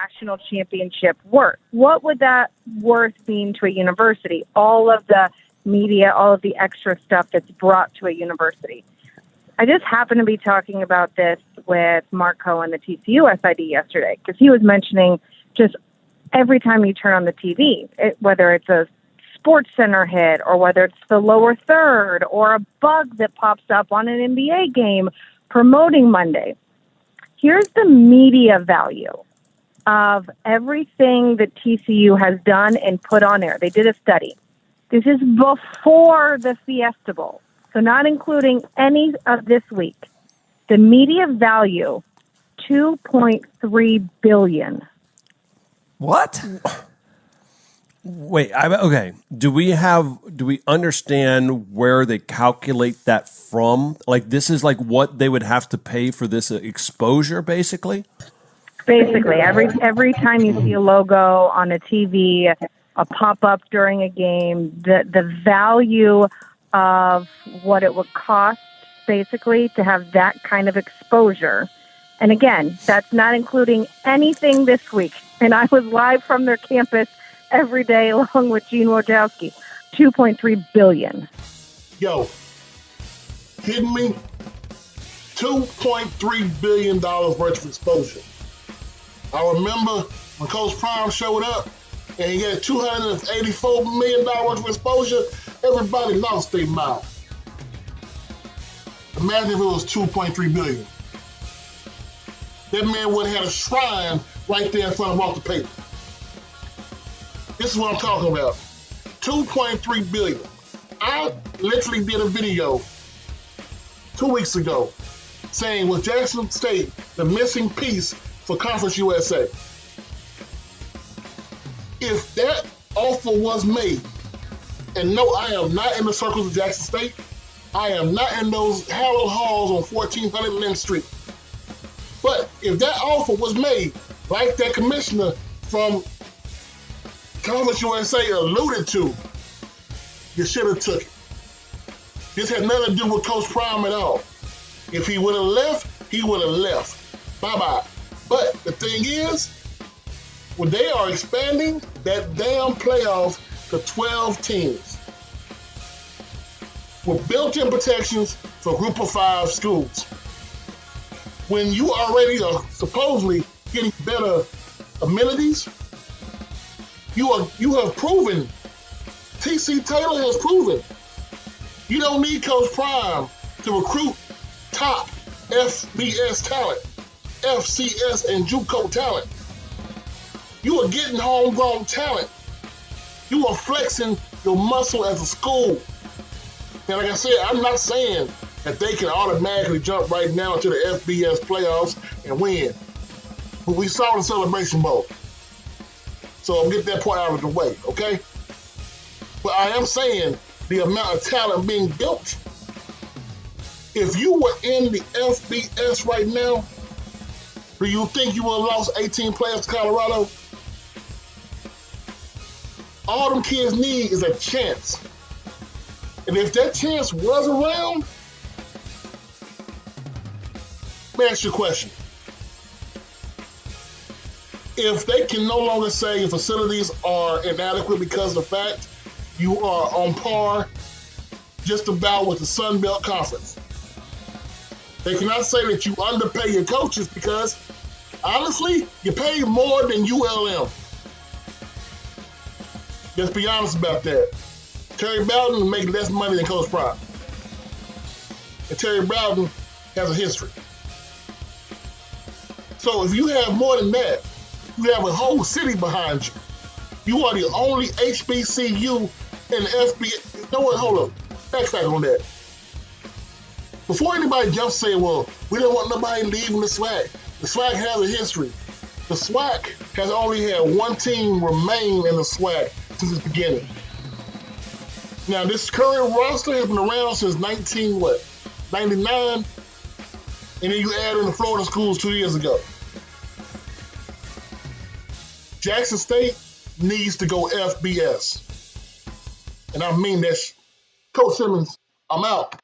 national championship worth? What would that worth mean to a university? All of the media, all of the extra stuff that's brought to a university. I just happened to be talking about this with Mark Cohen, the TCU SID, yesterday, because he was mentioning just every time you turn on the TV, whether it's a Sports Center hit or whether it's the lower third or a bug that pops up on an NBA game promoting Monday. Here's the media value of everything that TCU has done and put on air. They did a study. This is before the Fiesta Bowl, so not including any of this week. The media value, $2.3 billion. What? Wait, okay. Do we understand where they calculate that from? Like, this is like what they would have to pay for this exposure, basically? Basically, every time you see a logo on a TV, a pop-up during a game, the value of what it would cost, basically, to have that kind of exposure. And again, that's not including anything this week. And I was live from their campus every day along with Gene Wojciechowski. $2.3 billion. Yo, kidding me? $2.3 billion worth of exposure. I remember when Coach Prime showed up and he had $284 million worth of exposure, everybody lost their mind. Imagine if it was $2.3 billion. That man would have had a shrine right there in front of Walter Payton. This is what I'm talking about. $2.3 billion. I literally did a video 2 weeks ago saying, was Jackson State the missing piece for Conference USA? If that offer was made, and no, I am not in the circles of Jackson State. I am not in those hallowed halls on 1400 Lynn Street. But if that offer was made, like that commissioner from Conference USA alluded to, you should have took it. This had nothing to do with Coach Prime at all. If he would have left, he would have left. Bye-bye. But the thing is, when they are expanding that damn playoff to 12 teams with built-in protections for Group of 5 schools, when you already are supposedly getting better amenities, you have proven, TC Taylor has proven, you don't need Coach Prime to recruit top FBS talent, FCS and JUCO talent. You are getting homegrown talent. You are flexing your muscle as a school. And like I said, I'm not saying that they can automatically jump right now to the FBS playoffs and win. But we saw the Celebration Bowl. So I'll get that part out of the way, okay? But I am saying the amount of talent being built. If you were in the FBS right now, do you think you would have lost 18 players to Colorado? All them kids need is a chance. And if that chance was around, let me ask you a question. If they can no longer say your facilities are inadequate because of the fact you are on par just about with the Sun Belt Conference, they cannot say that you underpay your coaches because, honestly, you pay more than ULM. Let's be honest about that. Terry Bowden makes less money than Coach Prime. And Terry Bowden has a history. So if you have more than that, you have a whole city behind you. You are the only HBCU in the FBS. You know what? Hold up. Backtrack on that. Before anybody jumps saying, well, we don't want nobody leaving the SWAC. The SWAC has a history. The SWAC has only had one team remain in the SWAC since its beginning. Now, this current roster has been around since 99? And then you add in the Florida schools 2 years ago. Jackson State needs to go FBS. And I mean that. Coach Simmons, I'm out.